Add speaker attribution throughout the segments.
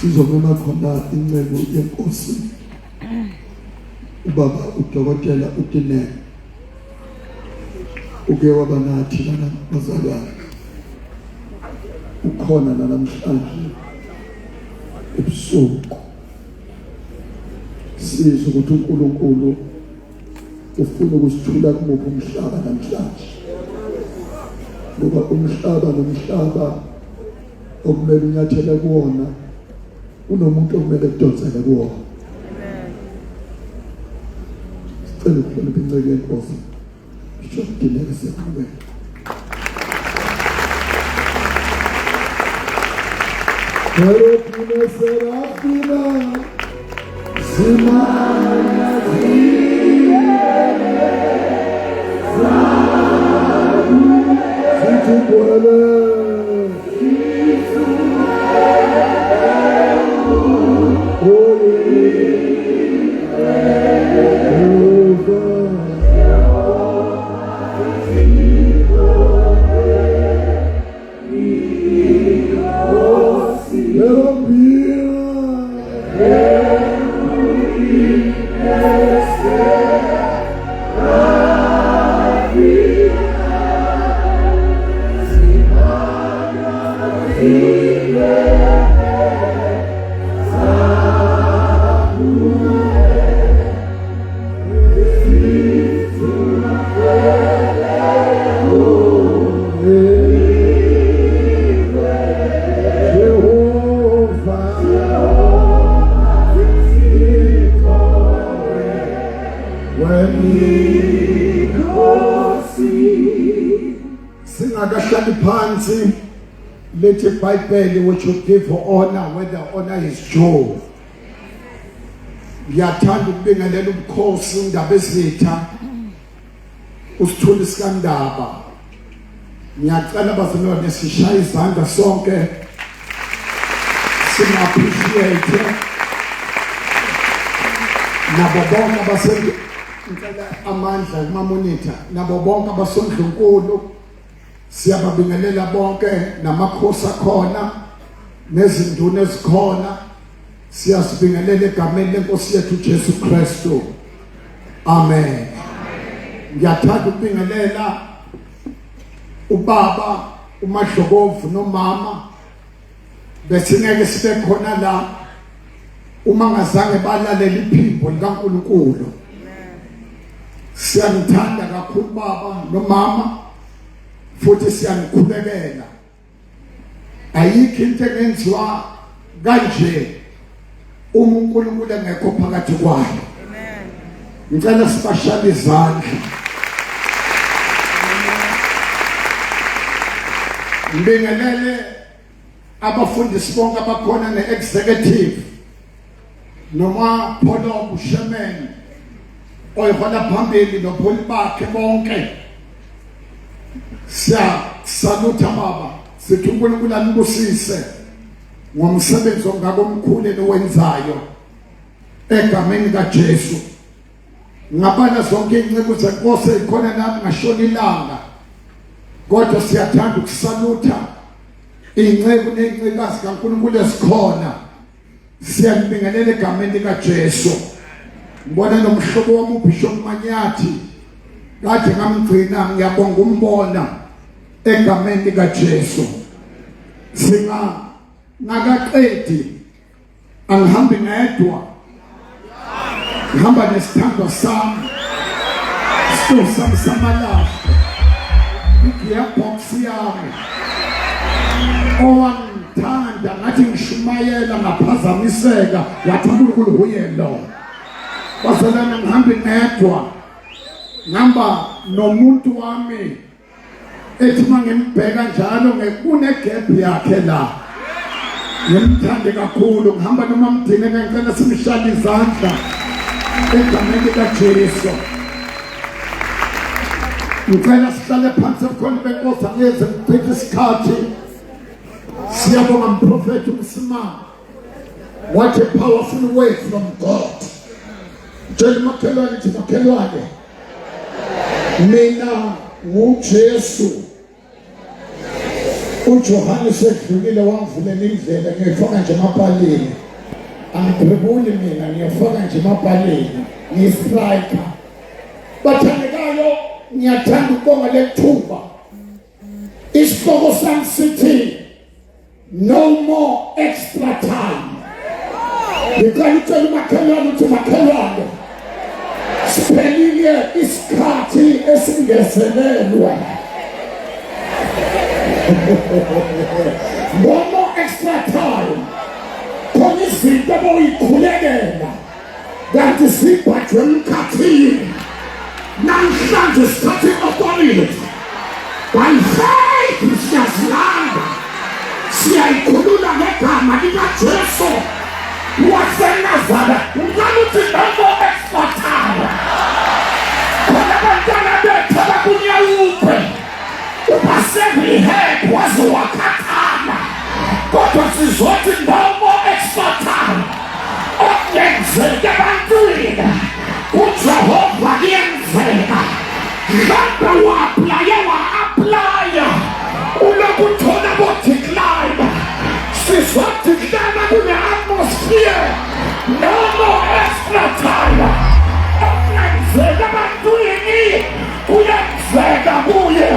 Speaker 1: sizobona khona inceku yenkosi ubaba udokotela uDinene uke waba nathi lana bazalwane ukhona namhlanje ebusuku sizwe ukuthi uNkulunkulu ufuna ukusithula kumuphi umhlaba namhlanje ngoba umhlaba nomhlaba okumele unyathele kuwona unomuntu okumele kudonsele kuwona. Sicela ukuhlonipha inceke yenkosi isho Dinene sekhulumela. Pero pune serafina simaya let the Bible which you give for honor where the honor is due. Ngiyathanda ukubingelela ubukhosi indaba ezitha usithula isikandaba. Ngiyacela bazalwane sishaya izandla sonke appreciate nabo bonke ngicela amandla kuma monitor nabo bonke abasondlunkulu siyababingelela bonke namakhosi akhona nezinduna ezikhona siyasibingelela egameni lenkosi yethu Jesu Kristu. Amen. Ngiyathanda ukubingelela ubaba uMadlokovu nomama bese ngeke sibe khona la uma ngazange balalela iphimbo likaNkulunkulu. Siyanithanda kakhulu baba nomama futhi siyanikhulekela. Ayikho into engenziwa kanje uma uNkulunkulu engekho phakathi kwayo. Amen. Ngicela sibashale izandla. Ngibingelele abafundisi bonke abakhona ne-executive noma Pholo Bushemen oyihola phambili nopholi bakhe bonke. Salute baba sithi uNkulunkulu anibusise ngomsebenzi ongaka omkhulu owenzayo egameni kaJesu. Ngabana zonke inceku zenkosi ikhona nami ngashona ilanga kodwa siyathanda ukusalutha inceku nezincekazi kaNkulunkulu ezikhona. Siyabingelela egameni kaJesu. Ngibona nomhlobo wami uBishop Manyathi kade ngamgcina ngiyabonga umbona egameni kaJesu. Ngakaqedi angihambi ngedwa ngihamba nesithandwa sami sami samalahle igearbox yami owangithanda ngathi ngishumayela ngaphazamiseka wathi uNkulunkulu uye lo bazalana ngihambi ngedwa ngihamba nomuntu wami ethi mangembheka njalo ngekunegap yakhe la ngimthande kakhulu ngihamba noma mdine ngicela simshale izandla egameni kaJesu. Ngicela sihlale phansi khona benkosi angeze ngicithe isikhathi. Siyabonga umprofeti uMsimanga. What a powerful word from God. Tshela makhelwane nje makhelwane mina nguJesu uJohannes edlulile wangivulela indlela ngiyifaka nje emapaleni. Angidribuli mina ngiyafaka nje emapaleni ngiyistriker. Bathandekayo ngiyathanda ukubonga lethuba. Isihloko sami sithi no more extra time. Ngicela utshela umakhelwane ukuthi makhelwane siphelile isikhathi esingezelelwe. No more extra time. Khona izinto boyikhulekela kanti sibhajwe emkhathini. Namhlanje sithathe authority. By faith siyazilanda. Siyayikhulula ngegama likaJesu waseNazareth. Ngaluthi no more extra time. Khona abantwana bethu abakunyawuphe ubasevihead waze wakhathana. Kodwa sizothi no more extra time. Okuyenzeka ebantwini uJehova kuyenzeka. Mhlawumbe wa-aplaya ulokhu uthola bo-decline. Sizo-decline kune-atmosphere. No more extra time. Okuyenzeka ebantwini kuyenzeka kuye.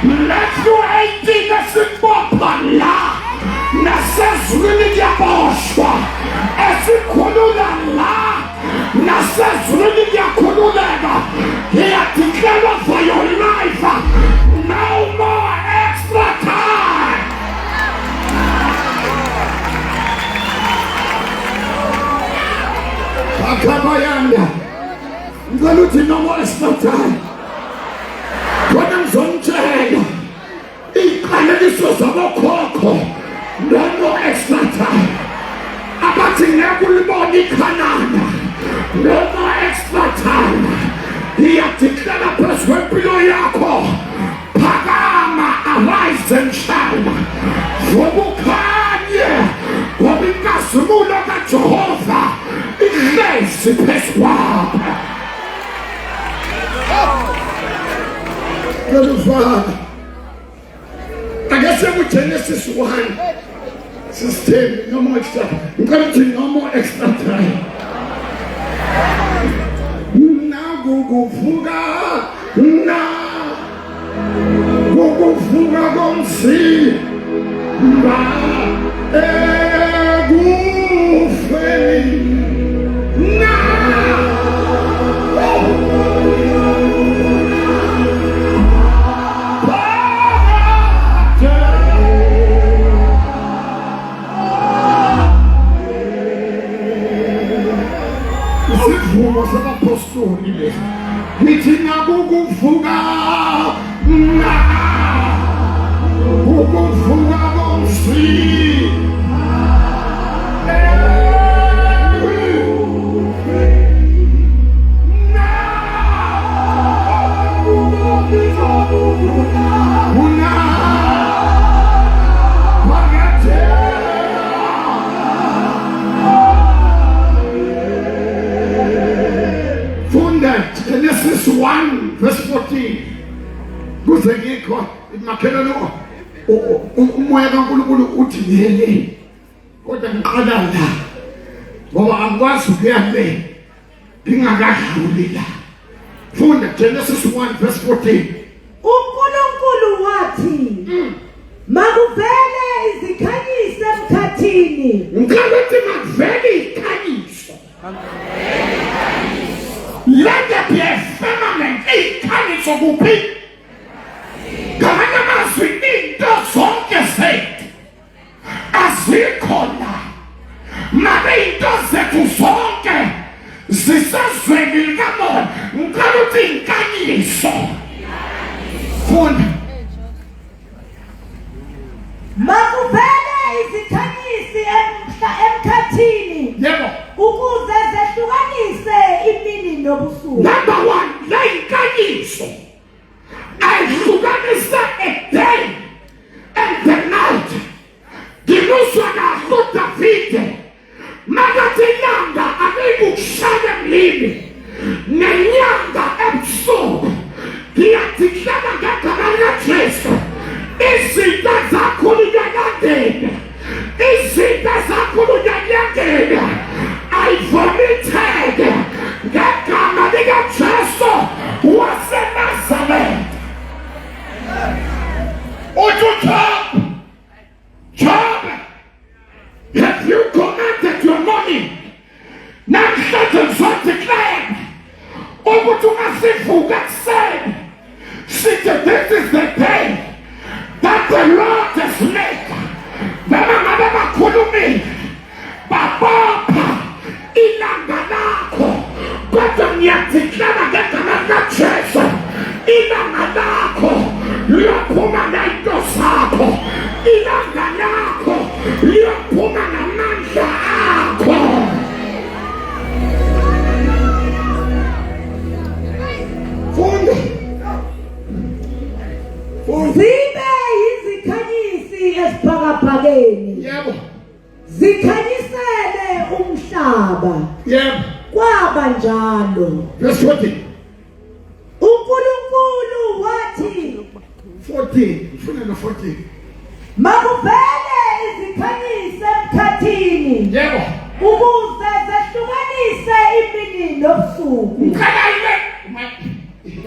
Speaker 1: Matthew 18 esibopha la nasezulwini kuyaboshwa. Esikhulula la nasezulwini kuyakhululeka. He has declared for your life no more extra time. Akabayanda ngaluthi no more extra time. Kodwa ngizomtshela iqalekiso zabokhokho no more extra time. Abathi ngeke ulibone iKhanani no more extra time. Iyadeclara phezu kwempilo yakho phakama, arise and shine. Vubukhanye ngoba inkazimulo kaJehova ihlezi phezu kwakho. Father, I guess in Genesis 1, system, no more extra. I'm going to no more extra time. Now go fuga, now go fuga, go see. Go fail. Was an apostle in it. Nitina Bugufuga, Bugufuga, don't see. Genesis 1 verse 14. Kuze ngikho makhelwane umoya kaNkulunkulu uthi ngeke kodwa ngiqala la ngoba angikwazi ukuya le ngingakadluli la. Funda Genesis 1 verse 14.
Speaker 2: uNkulunkulu wathi makuvele izikhanyisi emkhathini.
Speaker 1: Ngikhathi makuvele ikhanyisi. Let there be a firmament, ikhanyisi kuphi? Ngamanye amazwi into zonke zethu azikhona. Mabe into zethu zonke zisezweni likamoya. Ngikhathi inkanyisi. Funda.
Speaker 2: Makuvele izikhanyisi emkhathini.
Speaker 1: Yebo.
Speaker 2: Ukuze zehlukanise imini nobusuku.
Speaker 1: Number 1, la inkanyisi ayihlukanisa a day and the night. Ngiluswa kahle uDavide makathi inyanga akuyikushaya emlini nenyanga ebusuku. Ngiyadiklara ngegama likaJesu izinto zakho sivuka kuseni sithi this is the day that the Lord has made. Noma ngabe bakhulumile babopha ilanga lakho, kodwa ngiyadeclare ngegama likaJesu ilanga lakho liyophuma ngento zakho, ilanga lakho liyophuma ngamandla akho. Funda
Speaker 2: zibe yizikhanyisi esibhakabhakeni,
Speaker 1: yebo,
Speaker 2: zikhanyisele umhlaba.
Speaker 1: yebo.
Speaker 2: Kwaba njalo.
Speaker 1: Verse 14.
Speaker 2: uNkulunkulu wathi
Speaker 1: 14. Ufuna no 14.
Speaker 2: makuvele izikhanyisi emkhathini
Speaker 1: Yebo.
Speaker 2: ukuze zehlukanise imini nobusuku.
Speaker 1: Ukhalale.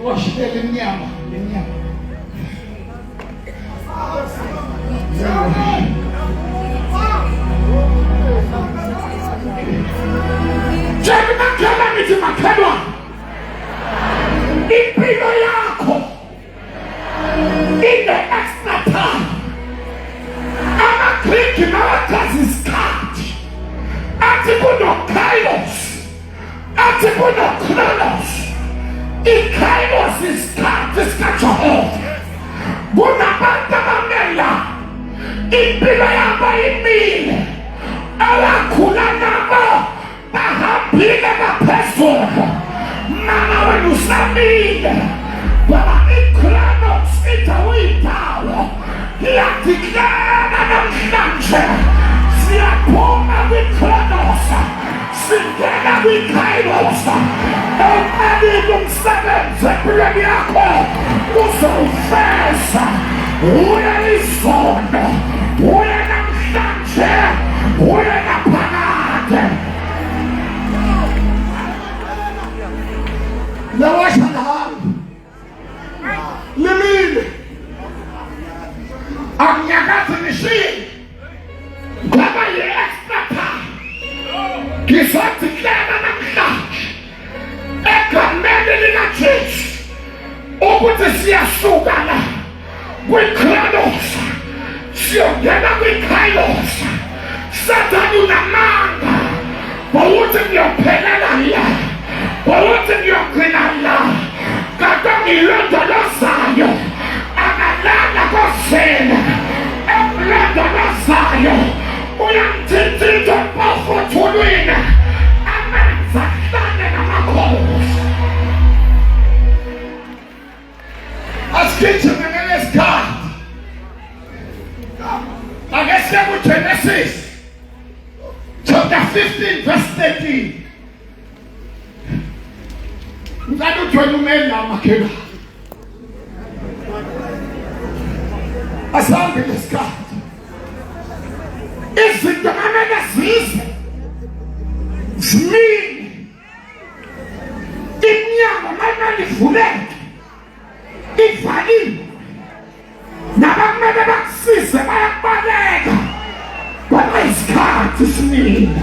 Speaker 1: Washele emnyama, emnyama. Jana kama niti makadwa. Impilo yako. In the extra time. Ama kliki na wakazi skati. Ati kuno kairos. Ati kuno kronos. Ikairos iskati skacha hofu. Buna banda mamela. Impilo yako imile. Awakula nabo. Bahambile baphezulu. Mama wenu samile. Baba iKronos itawitawo. Ngiyadeclare namhlanje siyaphuma kwiKronos singena kwiKairos. Ewuqalile umsebenzi empilweni yakho uzowufeza. Uye izono, uye namhlanje, uye naphakade. Lawasha lahabi limile akunyakazi nishini ngoba yi-extra time. Ngizodeclare namhlanje egameni likaJesu ukuthi siyasuka la kwiKronos siyongena kwiKairos. Sathane unamanga bawuthi ngiyophelela la, bawuthi ngiyogcina la, kade ngilondolozayo akalala kosela emlondolozayo uyamthintitha mpofothulwini amenza hlane namakhosi. Asigijime ngesikhathi. Ake siye kuGenesis chapter 15 verse 13. Ngicela uJohn umela makhela. Asambe lesikhathi. Izinto amene zize zimile. Iminyango manje ivuleke. Ivaliwe. Nabakumele bakusize bayakubaleka. Kodwa isikhathi simile.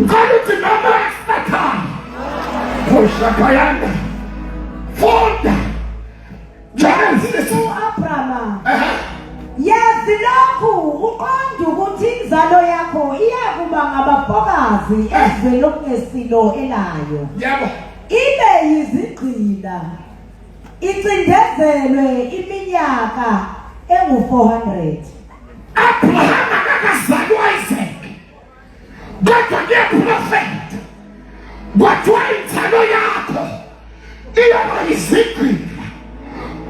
Speaker 1: Ngicela ukuthi noma esithathana ushakayanda funda Genesis
Speaker 2: uAbrahama yazi lokhu uqonda ukuthi inzalo yakho iyakuba ngabafokazi ezweni okungesilo elayo.
Speaker 1: yebo,
Speaker 2: Ibe yizigqila icindezelwe iminyaka engu-400.
Speaker 1: Abraham akakazalwa Isaac kodwa ngiyaprofeta kwathiwa inzalo yakho iyoba yizigqila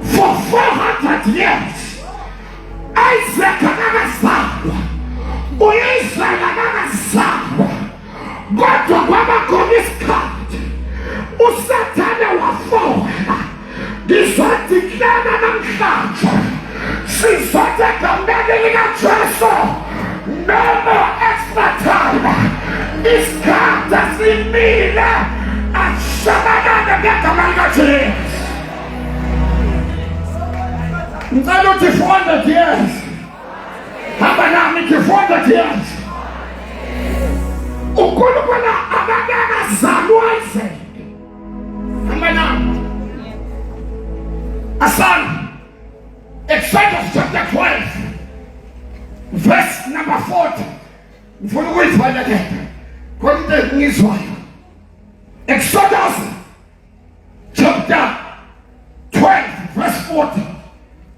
Speaker 1: for 400 years. Isaac akakazalwa, uIsrael akakazalwa, kodwa kwaba khona isikhathi uSathane wafoka. Ngizodeclare namhlanje sizothi egameni likaJesu no more extra time. Isikhathi simile ashabalala ngegama likaJesu. Ngicela uthi 400 years. Hamba nami ngithi 400 years. uNkulunkulu akakazalwa Isaac verse number 40. Ngifuna ukuyibhala ke. Kodwa into ngizwayo. Exodus chapter 12 verse 40.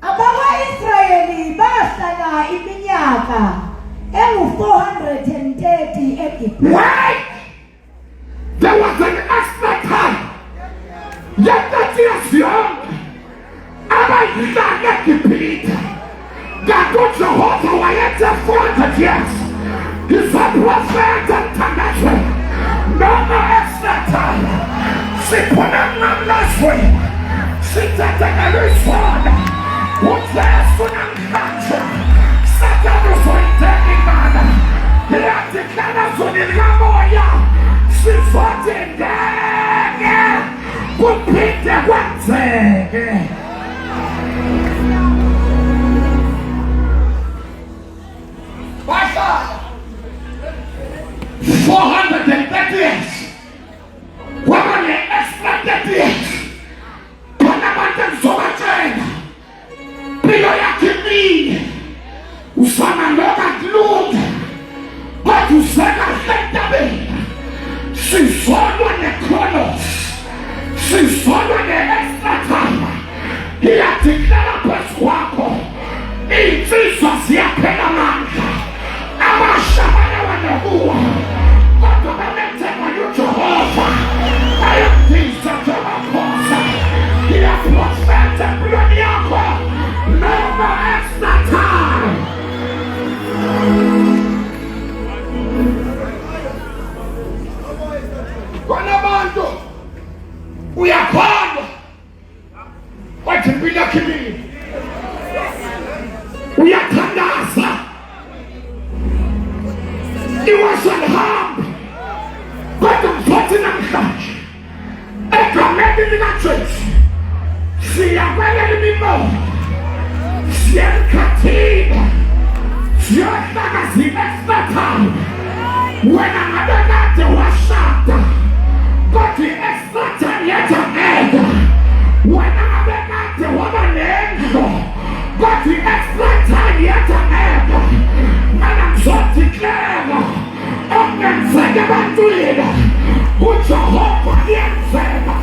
Speaker 2: Abakwa-Israyeli bahlala iminyaka engu-430 eGibhithe.
Speaker 1: Why? There was an extra time. Yet that years young. Abahlala eGibhithe. That Jehovah wayenze 400 years. He's a prophet and Tanakh. No more extra time. Siphona ngamazwe. Sithathelelwe uJesu namhlanje Satan uzoyithenga imana. Iyadikana zonini kamoya. Sizothi ngeke kuphinde kwenzeke. Pastor, 430 years. What are the extra 30 years? Panamatan Somachen. Pilo ya kimi. Usama loka glug. But usama hentabe. Si solo ne kronos. Si solo ne extra time. Hiya tikala peswako. Jesus ya pena manga. Amashamana wanahuwa. Otobalete kwa yu Jehovah. Ayo tisa Jehovah. Hiya profete ploni yako. No more extra time. Kuna bantu uyakhona wajimbila kimi uyathandaza iwasal ham kodwa mthothi namhlanje egameni likaJesu siyakwelela imimoya siyakhathina siyahlakazina esatana wena ngabe kade washada kodwa esatana yethameka wena ngabe kade waba nendlo kodwa esatana yethameka mana ngizothikhela okungenzeka ebantwini uJehova yenzeka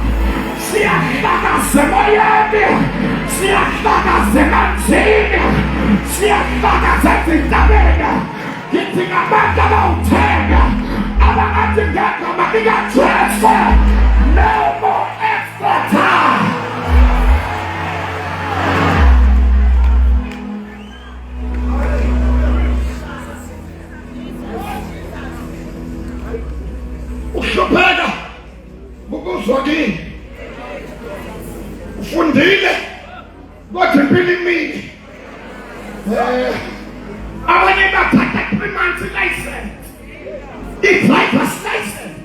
Speaker 1: siyahlakaza emoyeni siyahlakaza emanzini siyahlakaza ezintabeni ngithi ngabantu abawuthenga abakade ngegama likaJesu no more extra time. Uhlupheka ukuzwa kini ufundile kodwa impilo imile. Abanye bathatha 3 months license, i-driver's license.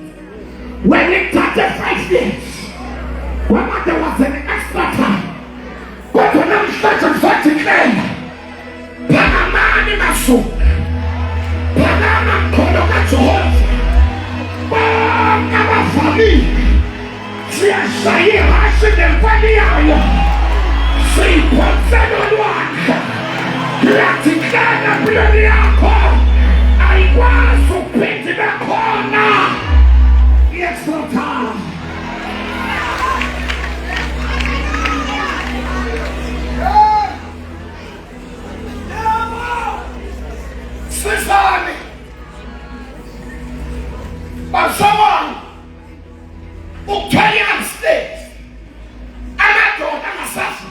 Speaker 1: When it started 5 years, when there was an extra time, kodwa namhlanje ngizothikela phakamani masuku phakama mkhono kaJehova bonke abavamile siyashaya ihashe nemfani yayo siyiphonsela olwandle. Ngiyathikhela empilweni yakho ayikwazi ukuphinde ibe khona i-extra time. Sisani basawani ukuthwala upstairs amadoda angasazi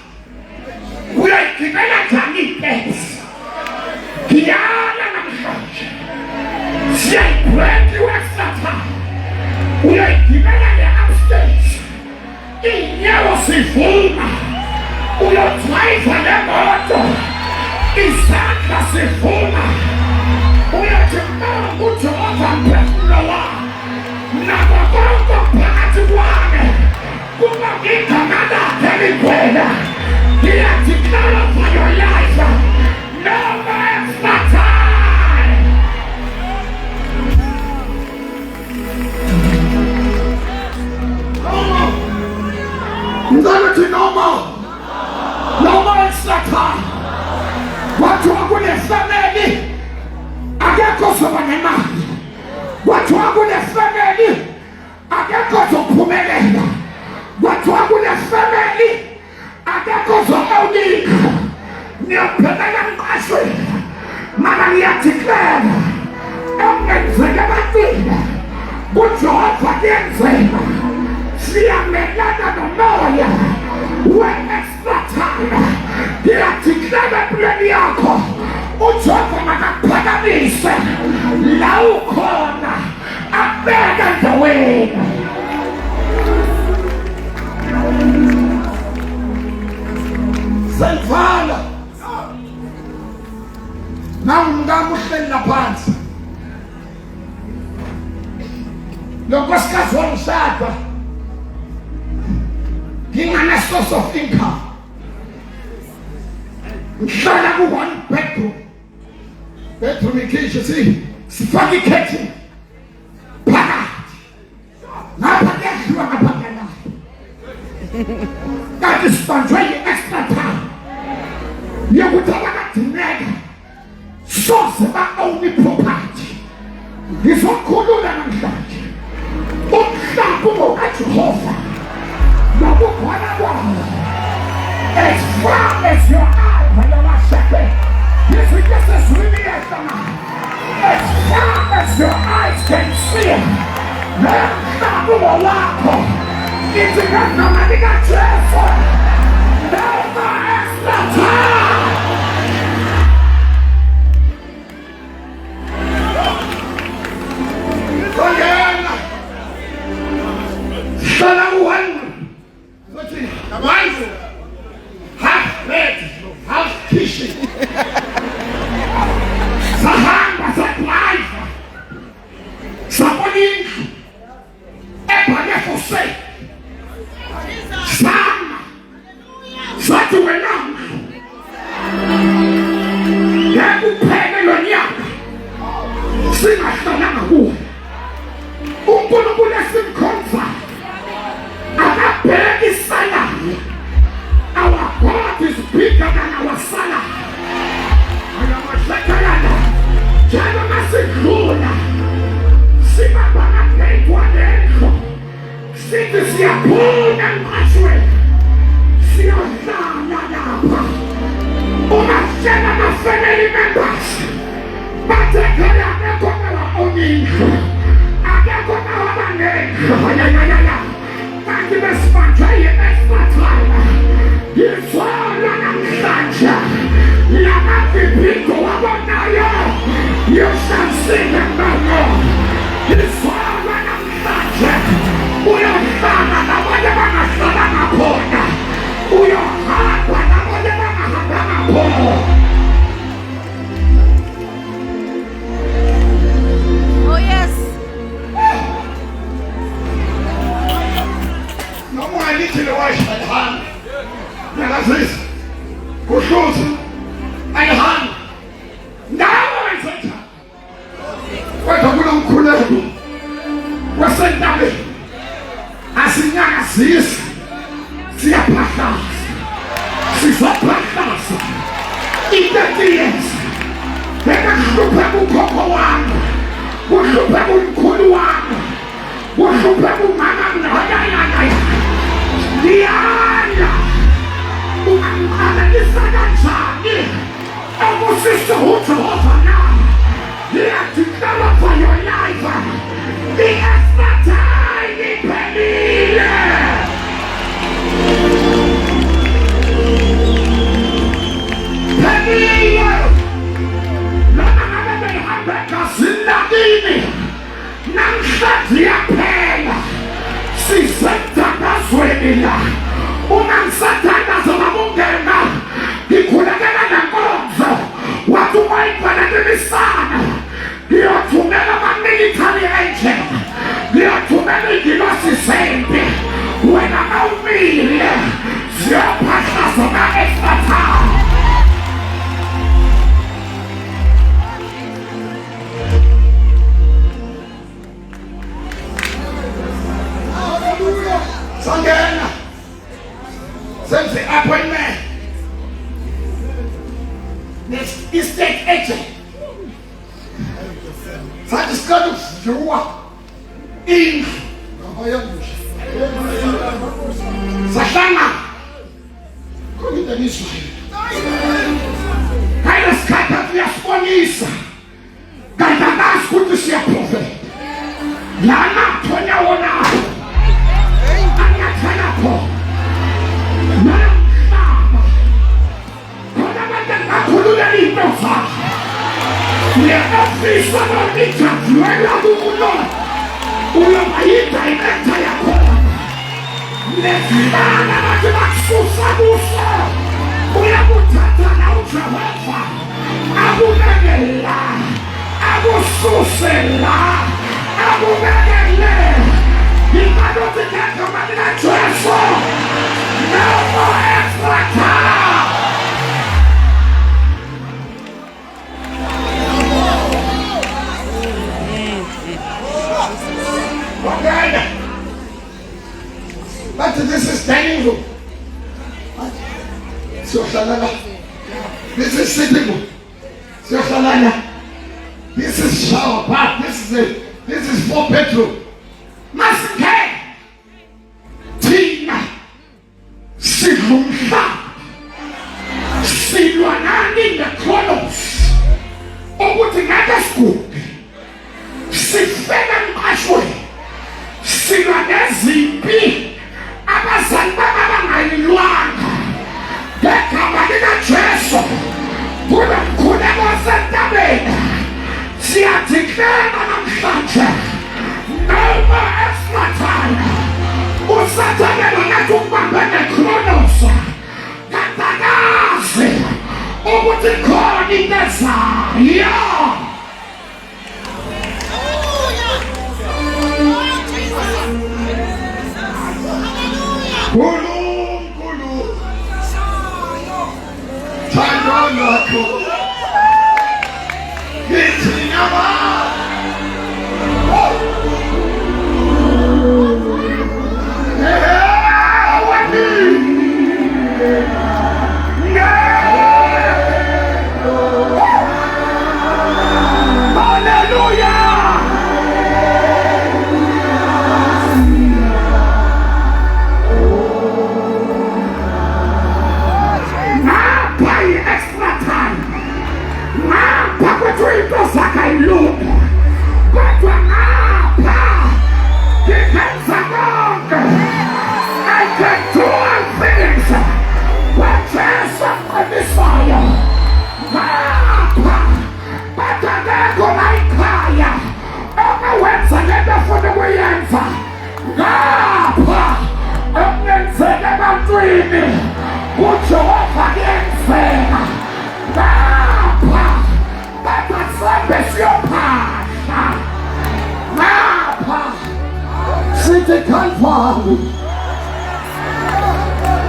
Speaker 1: uyayigibela njani iteksi. Ngiyala namhlanje siyayibreak i-extra time. Uyayigibela le-upstairs iy'nyawo sivuma uyodrayiva lemoto izandla sivuma uyathi mnyango uJehova mphefumulo wami nabo konke phakathi kwami kuba ngigama lakhe ligcwele. Ngiyadeclare for your life no more extra time. Ngicela uthi no more extra time. Watu wakule family kwathiwa kule family akekho zophumelela, kwathiwa kule family akekho zokawunika. Niyaphelela mqashweni mana niyadeclare engenzeka ebantwini kuJehova kuyenzeka. Siyamelana nomoya we-extra time. Ngiyadeclare empilweni yakho uJehova makakuphakamise la ukhona, abeke endaweni. Sengivala nawumngama uhleli laphansi, lo nkosikazi wangishada ngingana-source of income, ngihlala ku-one bedroom ikhishini, sifake ikhethin phakathi, ngapha kuyadliwa ngapha kuyalayo, kanti sibanjwe yi-extra time yokuthi abakadineka soze ba-own iproperty. Ngizokhulula namhlanje umhlaba ungokaJehova nobukhona kwawo. As far as your eye bayabasheke izinto esezulwini yehlana, as far as your eyes can see, nomhlaba ungowakho. Ithi ngegama likaJesu, never extra time. Hlangana hlala ku-one half bed, half kitchen. Sahamba sadrayiva sabona indlu ebhale for sale, sama sathi wena ngeke uphele lo nyaka singahlalanga kuwo. uNkulunkulu esimkhonza akabheki isalary. Our God is bigger than our salary. Ayamashekana njalo masidlula sibabana phekwalelo sithi siyaphuma emqashweni siyohlala lapha. Unashela na-family members bathekhela akekho oningi, akekho nawabanengi, kanti besibanjwe yi-extra time. Yisola namhlanje lamavipingo wabonayo, you shall see them no more. Yisola namhlanje uyohlala nabanye bangahlala khona, uyohamba nabanye bangahambanga khona.
Speaker 3: Oh yes.
Speaker 1: Noma ungalithi lewasha ayihamba, ngiyazisa kuhluza ayihamba ndawo wenzetha. Kodwa kulo mkhuleko wasentabeni asinyakazisi, siyaphahlaza, sizophahlaza i-30 years. Bekakuhlupheka ukhokho wami, kuhlupheka umkhulu wami, kuhlupheka umama mnayayaya. Ngiyala ungamqalelisa kanjani okusise uJehova na. Ngiyadiclare for your life, the extra time iphelile. Phelile noma ngabe behambe egazini namhlanje yaphela. Sisemthandazweni la uma ngisathandaza babungena ngikhulekela nenkonzo wathi ungayibhalekelisana. Ngiyothumela ama-military agent, ngiyothumela ingilosi zempi. Wena mawumile ziyophahlaza nga-extra time. Sangena Jehova indlu ngabayangusha sahlala konke ngizwile kayina sikhathi uyasibonisa kanti akazi ukuthi siyaprofeta lana thonya wona anyathana khona namhlaba khona abantu ngakhulula into zakhe uyafisa nokujadwela kulo uyoba yi-director yakhona nezibana bathi bakususa kuso uyakuthatha na uJehova akubekela akususela akubekele ingalothi ngegama likaJesu no more extra time. Okay. But this is dining room. So Shalala. This is sitting room. So Shalala. This is shower bath. This is 4 bedroom. Maske. Tina. Silumha. Silwanani the Kronos. Ukuthi ngaka school. Sifena mqashwe. Silwa nezimpi. Abazali baba bangayilwanga. Ngegama likaJesu. Kulo mkhuleko wasentabeni. Siyadiklela namhlanje. No more extra time. Usathane ngathi ukubambe neKronos. Katakazi. Ukuthi khona into ezayo. Kulu Thando lakho Ngithinyama Sithi Calvary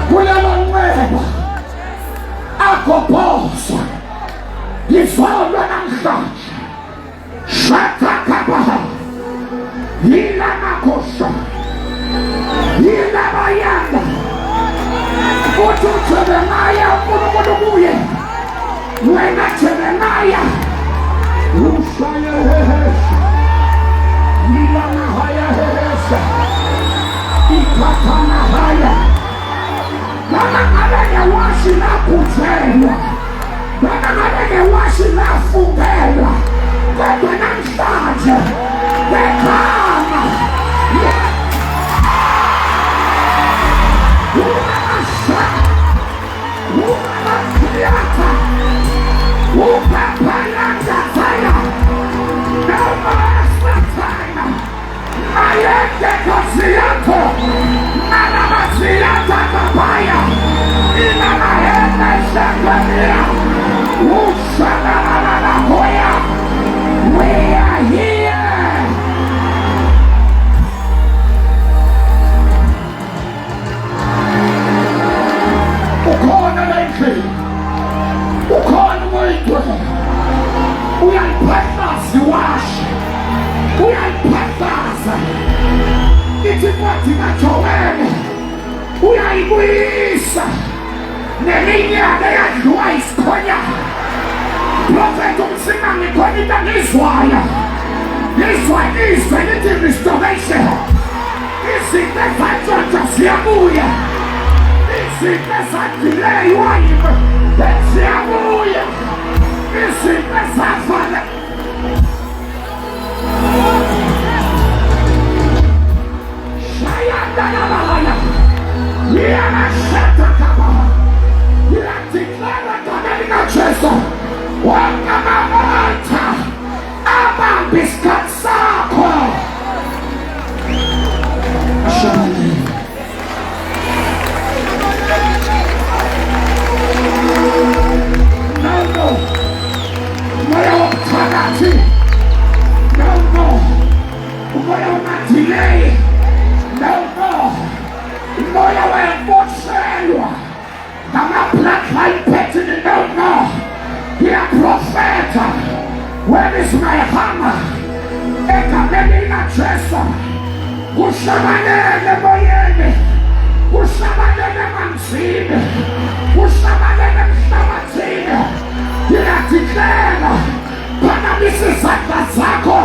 Speaker 1: kulelo nxeba akophosa izolwa namhlanje shatakaba yila makosha yila bayanda uthi Jeremaya uNkulunkulu kuye wena Jeremaya ushaya hehesha yila mahaya hehesha ikatana haya lana ngabenge washi lakuthelwa lana ngabenge washi lafungelwa kodwa namhlanje ngegama we are here. Ukhona lendle. Ukhona moyitwe. Uyayiphathaza iwashi. Uyayiphathaza. Ithi kwathi kaJoel. Uyayibuyisa. Neminyaka eyadliwa isikhonyana. Prophet umsingane khona into angizwayo. izwe lithi restoration. Izinto ezantshontsha ziyabuya, izinto ezadileyiwayo ziyabuya, izinto ezafana shayandalabala liyanashatakaba liyadeklara gameni kaJesu wonke ama-altar abambe isikhathi sakho. No, umoya wobuthakathi, no, umoya wamadelay, no, umoya wemboshelwa ngama-bloodline pattern, no, ngiyaprofetha. Where is my hammer? Egameni likaJesu kushabalele emoyeni, kushabalele emanzini, kushabalele emhlabathini. Ngiyadeklara, phakamisa izandla zakho,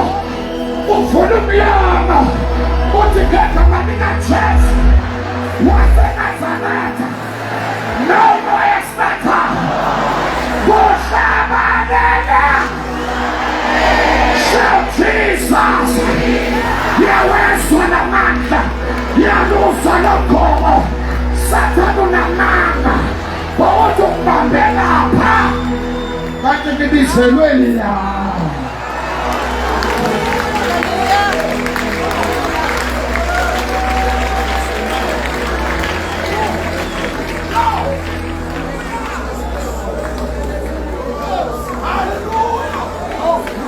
Speaker 1: uvule umlomo, uthi ngegameni likaJesu waseNazaretha, no more extractor, kushabalele. Shout Jesus! Yawezwa namandla, yaluzwa logogo, Satan unamanga, bawuthi ukubambe lapha, kanti ngibizelweni la.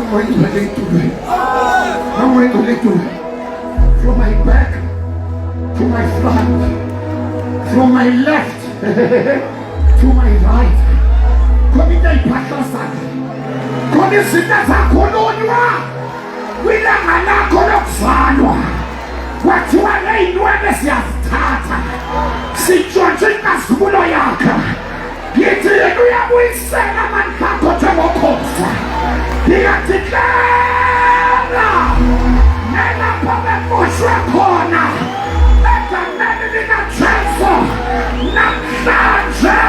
Speaker 1: I'm going to relate to it. I'm going to relate to it. From my back to my front, from my left to my right. Komita ipahla zakhe. Khona izinto zakhulunywa kwilanga lakho lokuzalwa. Kwathiwa ley'nwele siyazithatha, sitshontshe inkazimulo yakhe. Ngithi yena uyabuyisela amandla akho njengokhoza. Ngiyadeklara nalapho bemoshwe khona egameni likaJesu namhlanje,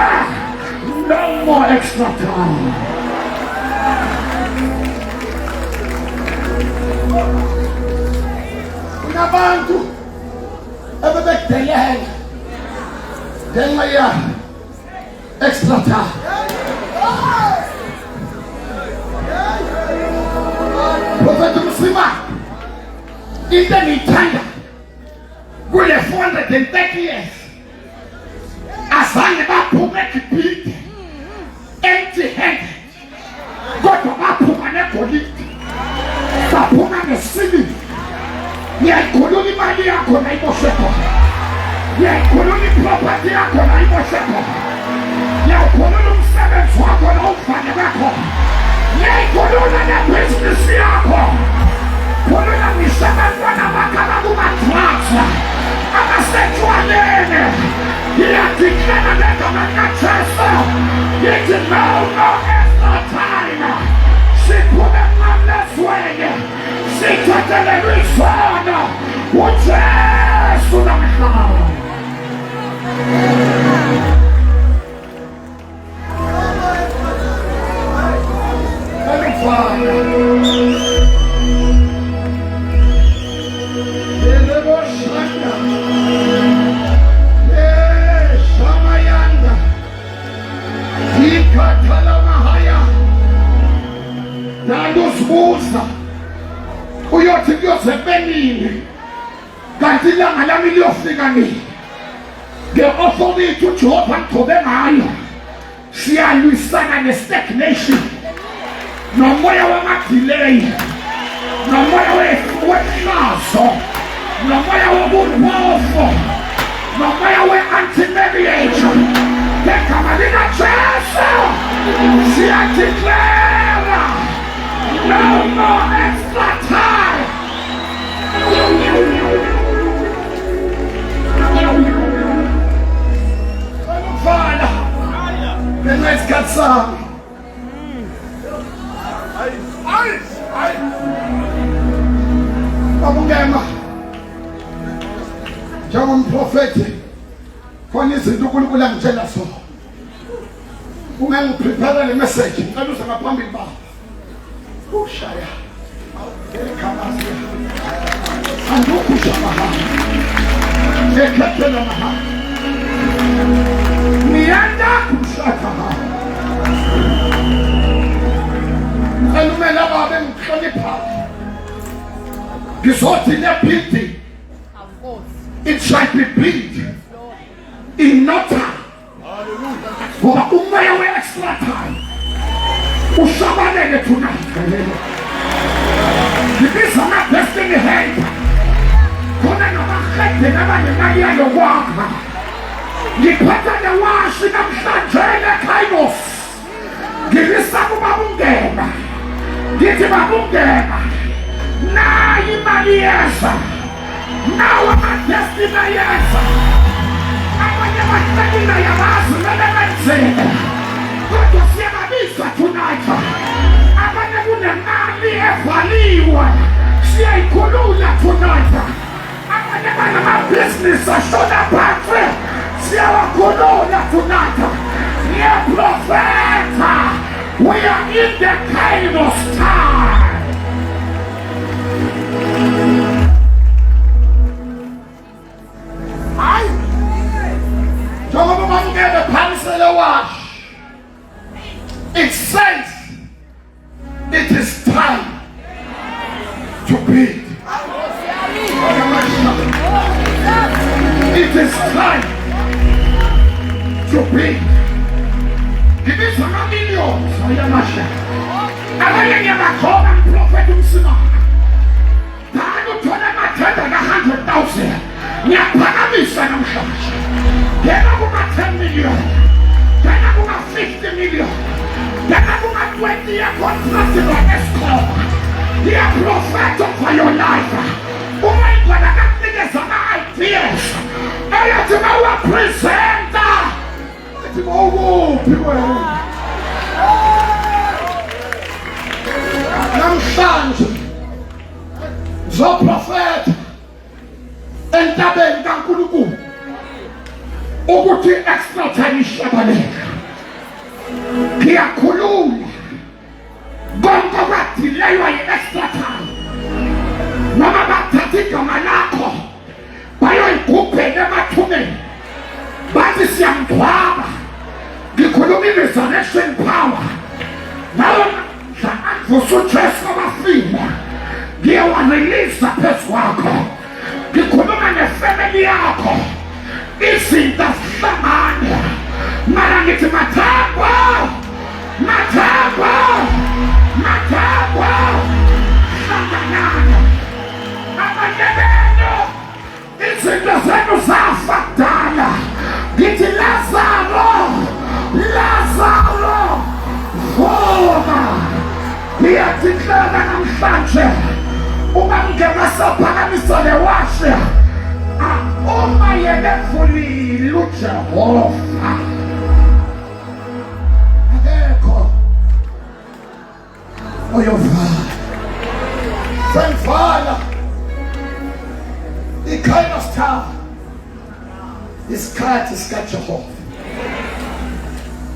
Speaker 1: no more extra time. Kunabantu ebebekudelela ngenxa ya extra time. Prophet Msima, into engiyithanda kule 430 years azange baphuma eGibhithe empty-handed, kodwa baphuma negolide, baphuma nesiliva. Ngiyayikhulula imali yakho nayimoshe khona, ngiyayikhulula iproperty yakho nayimoshe khona, ngiyayikhulula umsebenzi wakho nawufanele khona, ngiyayikhulula nebhizinisi yakho, khulula ngisho abantwana bakho abakuma-drugs, abasetshwaleni. Ngiyadeklara ngegama likaJesu, ngithi no extra time. Siphume emnqamlezweni, sithathelelwe isono uJesu namhlanje. Nandusibuza uyothi kuyozepenini, kanti ilanga lami liyofika nini? Nge-authority uJehova ngigcobe ngayo siyalwisana ne-stagnation, nomoya wamadelay, nomoya wehlazo, nomoya wobumpofu, nomoya we-anti-marriage. Ngegama likaJesu siyadeklara no more extra time. Father, ngenxa yesikhathi sami Babungema njengomprofethi khona izinto uNkulunkulu angitshela zona. Ungangiprepare le message ngicela uze ngaphambili baba. Ushaya. Ekhamazi. Andukusha baha. Ekhathela baha. Niyanda kushaka baha. Ngilumela baba ngihlonipha. Ngizothi le-building, it shall be built in no time. Ngoba umoya we-extra time ushabalele tonight. Ngibiza ama-destiny helper khona nabahede nabanemali yalokwakha. Ngiphatha newashi namhlanje le-Kairos. Ngibisa kuBabungema ngithi Babungema, nayi imali yeza, nawa ama-destiny yeza. Abanye abahlekile yabazi mele benzele, kodwa siyababisa tonight. Abanye kunemali evaliwe, siyayikhulula tonight. Abanye banamabhizinisi ashona phansi, siyawakhulula tonight. Ngiyaprofetha, we are in the Kairos time. It says it is time to build. It is time to build. It is a million. I am prophet Umsima. I don't tell them I tell them 100,000. Nyapanamisa na mshashi. Tena kuna 10 million. Tena kuna 50 million. Tena kuna 20 year contract in the escort. They are prophet for your life. Oh my God, I got niggas on my ideas. I have to know a presenter. Oh, people. Namhlanje zo prophet entabeni kaNkulunkulu ukuthi extra time ishabaleka. Ngiyakhulula bonke abadileywa yi-extra time noma bathatha igama lakho bayoyigubhela emathuneni bathi siyamgcwaba. Ngikhuluma i-resurrection power nawo uSujesu abafile ngiyawareleasa phezu kwakho. Ngikhuluma nefamily yakho izinto zihlangane mara ngithi mathabo mathabo mathabo hlanganana. Abanye benu izinto zenu zafa kudala. Ngithi Lazaro Lazaro vuka. Ngiyadeclare namhlanje uBabungema saphakamisa lewashi. Uma yena evulile uJehova akekho oyovala. Sengivala iKairos time isikhathi sikaJehova.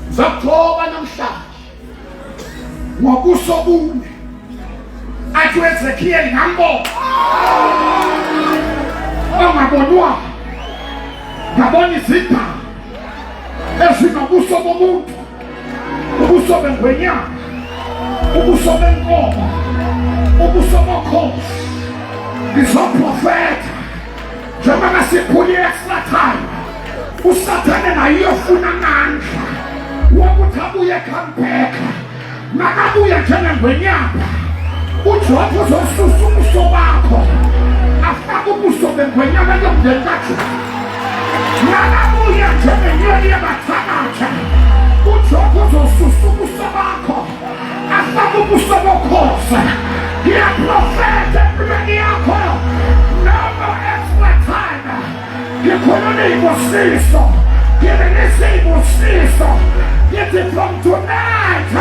Speaker 1: Ngizogcoba namhlanje ngobuso bune athi uEzekiel ngambona ongabonwa. Ngabona izitha ezinobuso bomuntu, ubuso bengwenyama, ubuso benkomo, ubuso bokhozi. Ngizoprofetha njengoba siphule extra time. uSathane naye uyofuna amandla wokuthi abuye comeback. Makabuya njengengwenyama uJehova uzosusa ubuso bakho afake ubuso bengwenyama yomndeni kaJuda. Makabuya njengenyoni yabathabatha uJehova uzosusa ubuso bakho afake ubuso bokhozi. Ngiyaprofetha empilweni yakho no more extra time. Ngikhuluma ibusiso, ngibelisa ibusiso. Get it from tonight.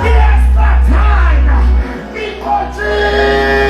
Speaker 1: Extra time. Ikoji.